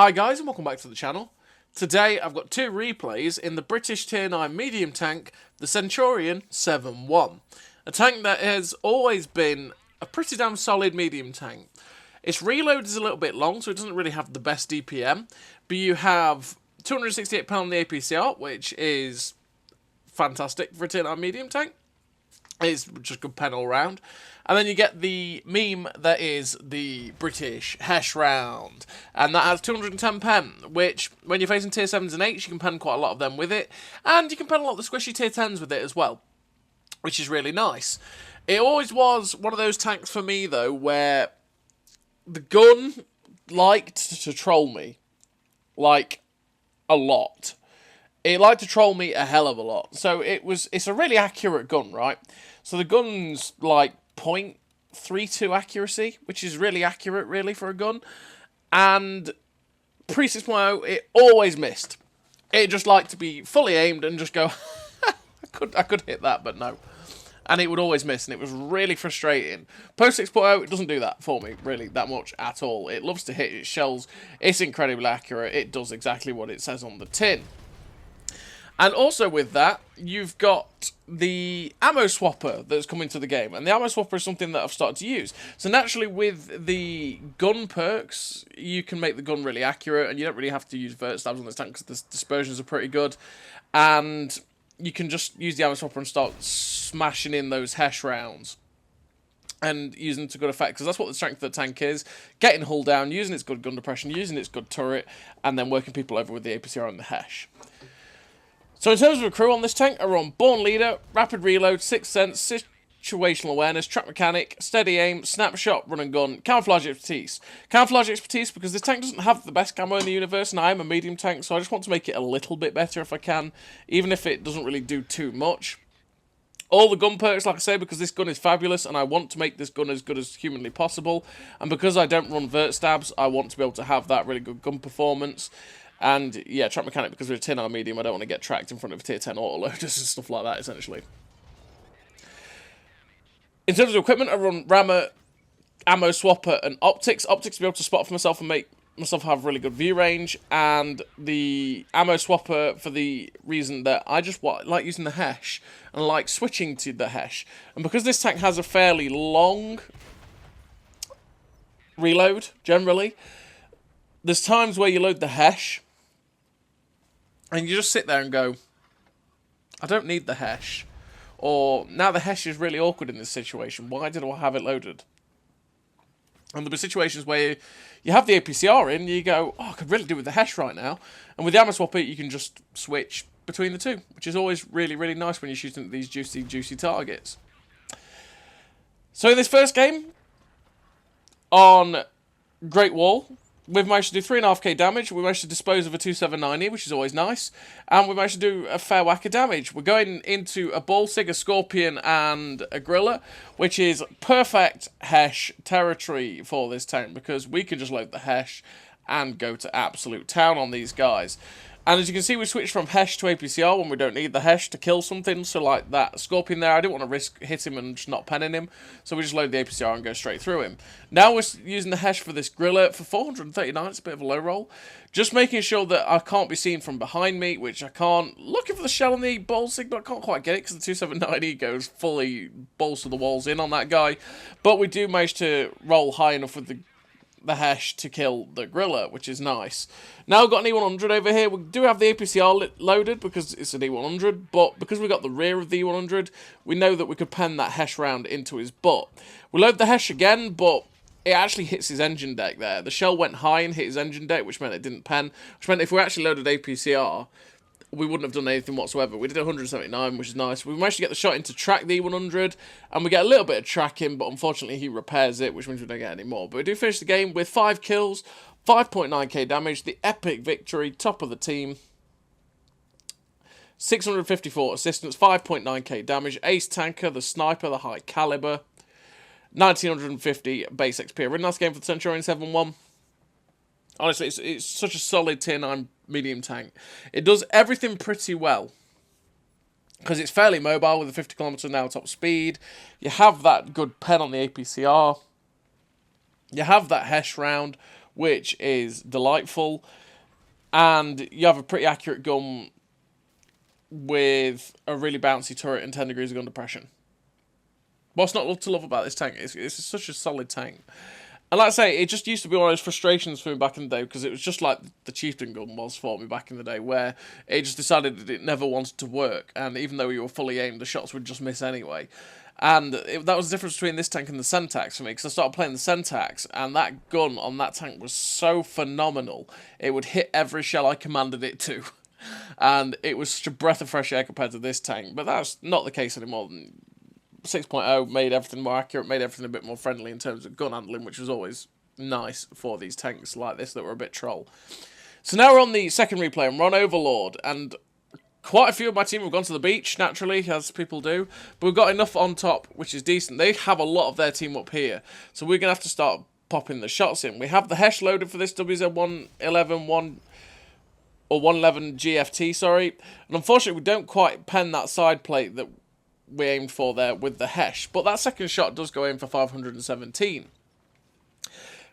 Hi guys and welcome back to the channel. Today I've got two replays in the British Tier 9 medium tank, the Centurion 7-1. A tank that has always been a pretty damn solid medium tank. Its reload is a little bit long, so it doesn't really have the best DPM, but you have 268 pound on the APCR, which is fantastic for a Tier 9 medium tank. It's just good pen all round. And then you get the meme that is the British Hesh round. And that has 210 pen, which, when you're facing Tier 7s and 8s, you can pen quite a lot of them with it. And you can pen a lot of the squishy Tier 10s with it as well, which is really nice. It always was one of those tanks for me, though, where the gun liked to troll me. Like, a lot. It liked to troll me a hell of a lot. So it's a really accurate gun, right? So the gun's like 0.32 accuracy, which is really accurate, really, for a gun. And pre 6.0, it always missed. It just liked to be fully aimed and just go, I could hit that, but no. And it would always miss, and it was really frustrating. Post 6.0, it doesn't do that for me, really, that much at all. It loves to hit its shells. It's incredibly accurate. It does exactly what it says on the tin. And also with that, you've got the ammo swapper that's come into the game. And the ammo swapper is something that I've started to use. So naturally with the gun perks, you can make the gun really accurate. And you don't really have to use vert stabs on this tank because the dispersions are pretty good. And you can just use the ammo swapper and start smashing in those Hesh rounds. And using it to good effect, because that's what the strength of the tank is. Getting hull down, using its good gun depression, using its good turret, and then working people over with the APCR and the Hesh. So in terms of a crew on this tank, I run Born Leader, Rapid Reload, Sixth Sense, Situational Awareness, Track Mechanic, Steady Aim, Snapshot, Run and Gun, Camouflage Expertise. Camouflage Expertise because this tank doesn't have the best camo in the universe, and I am a medium tank, so I just want to make it a little bit better if I can, even if it doesn't really do too much. All the gun perks, like I say, because this gun is fabulous, and I want to make this gun as good as humanly possible, and because I don't run vert stabs, I want to be able to have that really good gun performance. And, yeah, track mechanic, because we're a Tier 9 medium, I don't want to get tracked in front of Tier 10 autoloaders and stuff like that, essentially. In terms of equipment, I run rammer, ammo swapper, and optics. Optics to be able to spot for myself and make myself have really good view range. And the ammo swapper for the reason that I just like using the Hesh and like switching to the Hesh. And because this tank has a fairly long reload, generally, there's times where you load the Hesh and you just sit there and go, I don't need the Hesh. Or, now the Hesh is really awkward in this situation. Why did I have it loaded? And there'll be situations where you have the APCR in, you go, oh, I could really do with the Hesh right now. And with the ammo swapper, you can just switch between the two, which is always really, really nice when you're shooting at these juicy, juicy targets. So in this first game, on Great Wall, we've managed to do 3.5k damage. We managed to dispose of a 279E, which is always nice. And we managed to do a fair whack of damage. We're going into a Balsig, a Scorpion, and a Grilla, which is perfect Hesh territory for this tank, because we can just load the Hesh and go to absolute town on these guys. And as you can see, we switched from Hesh to APCR when we don't need the Hesh to kill something. So like that Scorpion there, I didn't want to risk hit him and just not penning him. So we just load the APCR and go straight through him. Now we're using the Hesh for this Grilla for 439. It's a bit of a low roll. Just making sure that I can't be seen from behind me, which I can't. Looking for the shell on the Balsig, but I can't quite get it because the 279E goes fully balls to the walls in on that guy. But we do manage to roll high enough with the Hesh to kill the Grilla, which is nice. Now we've got an E100 over here. We do have the APCR loaded because it's an E100, but because we've got the rear of the E100, we know that we could pen that Hesh round into his butt. We load the Hesh again, but it actually hits his engine deck there. The shell went high and hit his engine deck, which meant it didn't pen, which meant if we actually loaded APCR, we wouldn't have done anything whatsoever. We did 179, which is nice. We managed to get the shot in to track the E100, and we get a little bit of tracking, but unfortunately he repairs it, which means we don't get any more. But we do finish the game with 5 kills, 5.9k damage, the epic victory, top of the team. 654 assistance, 5.9k damage, ace tanker, the sniper, the high caliber, 1950 base XP. A really nice game for the Centurion 7-1. Honestly, it's such a solid Tier 9 medium tank. It does everything pretty well, because it's fairly mobile with a 50km/h top speed. You have that good pen on the APCR. You have that Hesh round, which is delightful. And you have a pretty accurate gun with a really bouncy turret and 10 degrees of gun depression. What's not to love about this tank? It's such a solid tank. And like I say, it just used to be one of those frustrations for me back in the day, because it was just like the Chieftain gun was for me back in the day, where it just decided that it never wanted to work, and even though you were fully aimed, the shots would just miss anyway. And that was the difference between this tank and the Centax for me, because I started playing the Centax, and that gun on that tank was so phenomenal. It would hit every shell I commanded it to. And it was such a breath of fresh air compared to this tank, but that's not the case anymore. 6.0 made everything more accurate, made everything a bit more friendly in terms of gun handling, which was always nice for these tanks like this that were a bit troll. So now we're on the second replay, and we're on Overlord, and quite a few of my team have gone to the beach, naturally, as people do, but we've got enough on top, which is decent. They have a lot of their team up here, so we're going to have to start popping the shots in. We have the Hesh loaded for this WZ-111 111 GFT, sorry, and unfortunately we don't quite pen that side plate that we aimed for there with the Hesh, but that second shot does go in for 517,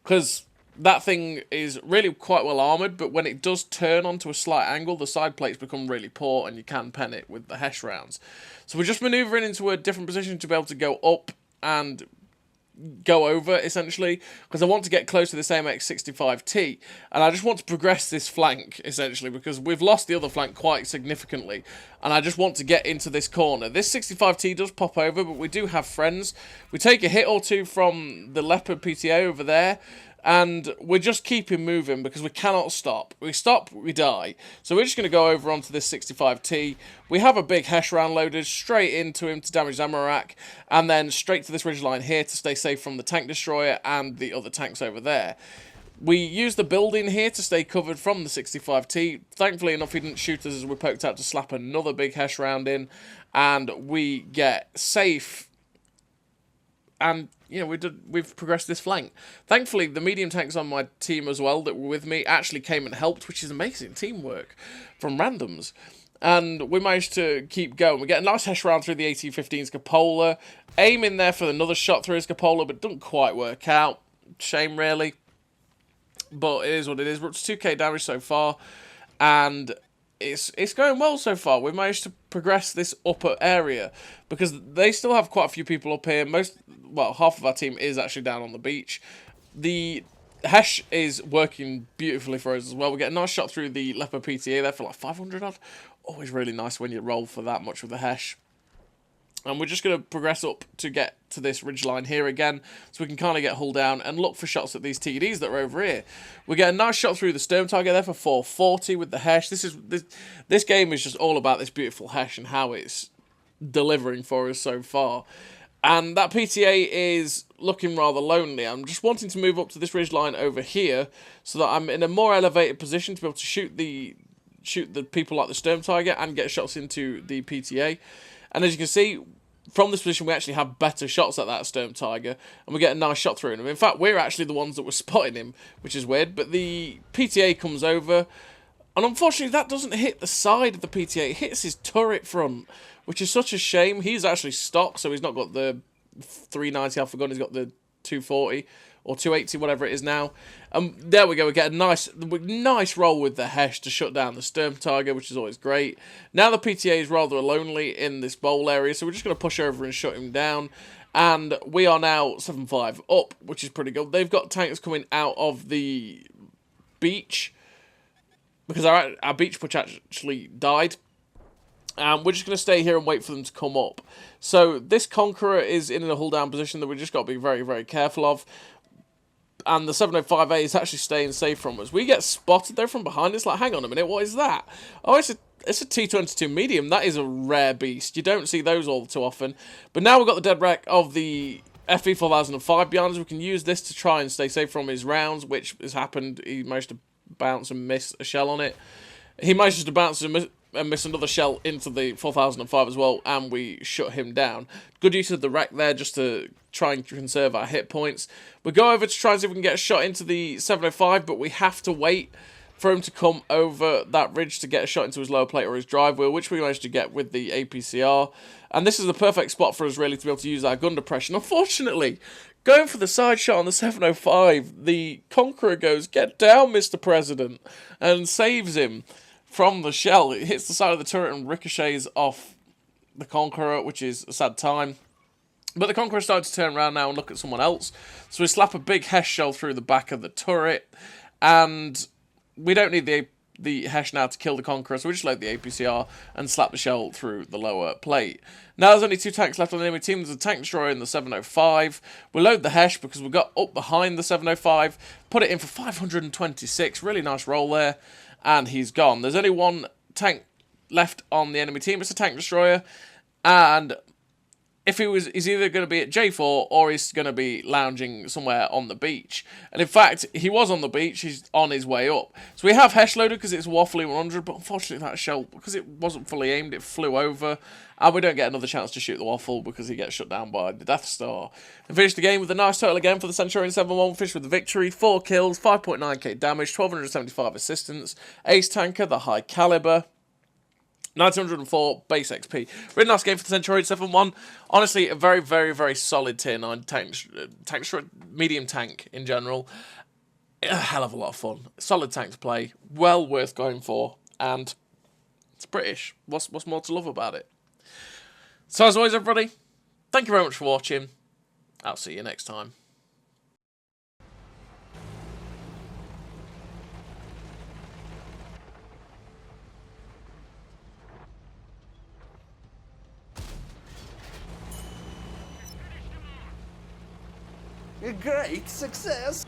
because that thing is really quite well armoured, but when it does turn onto a slight angle, the side plates become really poor, and you can pen it with the Hesh rounds. So we're just manoeuvring into a different position to be able to go up and go over, essentially, because I want to get close to this AMX-65T, and I just want to progress this flank, essentially, because we've lost the other flank quite significantly, and I just want to get into this corner. This 65T does pop over, but we do have friends. We take a hit or two from the Leopard PTA over there, and we're just keeping moving because we cannot stop. We stop, we die. So we're just going to go over onto this 65T. We have a big Hesh round loaded straight into him to damage the ammo rack, and then straight to this ridgeline here to stay safe from the tank destroyer and the other tanks over there. We use the building here to stay covered from the 65T. Thankfully enough, he didn't shoot us as we poked out to slap another big Hesh round in, and we get safe. And, you know, we've progressed this flank. Thankfully, the medium tanks on my team as well that were with me actually came and helped, which is amazing teamwork from randoms. And we managed to keep going. We get a nice Hesh round through the 1815's cupola. Aim in there for another shot through his cupola, but it doesn't quite work out. Shame, really. But it is what it is. We're up to 2k damage so far. And it's going well so far. We've managed to progress this upper area, because they still have quite a few people up here. Half of our team is actually down on the beach. The Hesh is working beautifully for us as well. We get a nice shot through the Leopard PTA there for like 500 odd. Always really nice when you roll for that much with the Hesh. And we're just going to progress up to get to this ridgeline here again, so we can kind of get hull down and look for shots at these TDs that are over here. We get a nice shot through the Sturm target there for 440 with the Hesh. This game is just all about this beautiful Hesh and how it's delivering for us so far. And that PTA is looking rather lonely. I'm just wanting to move up to this ridgeline over here so that I'm in a more elevated position to be able to shoot the people like the Sturm target and get shots into the PTA. And as you can see, from this position, we actually have better shots at that Sturm Tiger, and we get a nice shot through him. In fact, we're actually the ones that were spotting him, which is weird, but the PTA comes over, and unfortunately, that doesn't hit the side of the PTA. It hits his turret front, which is such a shame. He's actually stock, so he's not got the 390 alpha gun, he's got the 240, or 280, whatever it is now. There we go, we get a nice roll with the Hesh to shut down the Sturm Tiger, which is always great. Now the PTA is rather lonely in this bowl area, so we're just going to push over and shut him down. And we are now 7-5 up, which is pretty good. They've got tanks coming out of the beach, because our beach push actually died. We're just going to stay here and wait for them to come up. So this Conqueror is in a hull down position that we just got to be very, very careful of. And the 705A is actually staying safe from us. We get spotted though from behind. It's like, hang on a minute, what is that? Oh, it's a T22 medium. That is a rare beast. You don't see those all too often. But now we've got the dead wreck of the FE 4005 behind us. We can use this to try and stay safe from his rounds, which has happened. He managed to bounce and miss a shell on it. He managed to bounce and miss another shell into the 4005 as well, and we shut him down. Good use of the wreck there just to try and conserve our hit points. We go over to try and see if we can get a shot into the 705, but we have to wait for him to come over that ridge to get a shot into his lower plate or his drive wheel, which we managed to get with the APCR. And this is the perfect spot for us really to be able to use our gun depression. Unfortunately, Going for the side shot on the 705, the Conqueror goes, "Get down, Mr. President," and saves him from the shell. It hits the side of the turret and ricochets off the Conqueror, which is a sad time. But the Conqueror starts to turn around now and look at someone else. So we slap a big Hesh shell through the back of the turret. And we don't need the Hesh now to kill the Conqueror, so we just load the APCR and slap the shell through the lower plate. Now there's only 2 tanks left on the enemy team. There's a tank destroyer in the 705. We load the Hesh because we got up behind the 705. Put it in for 526. Really nice roll there. And he's gone. There's only 1 tank left on the enemy team. It's a tank destroyer. And if he's either going to be at J4 or he's going to be lounging somewhere on the beach. And in fact, he was on the beach. He's on his way up. So we have Hesh loaded because it's waffly 100, but unfortunately that shell, because it wasn't fully aimed, it flew over. And we don't get another chance to shoot the waffle because he gets shut down by the Death Star. And finish the game with a nice total again for the Centurion 7-1. Finish with the victory. 4 kills, 5.9k damage, 1275 assistance. Ace tanker, the high caliber. 1904 base XP. Really nice game for the Centurion 7-1. Honestly, a very, very, very solid tier 9 medium tank in general. A hell of a lot of fun. Solid tank to play. Well worth going for. And it's British. What's more to love about it? So as always, everybody, thank you very much for watching. I'll see you next time. A great success!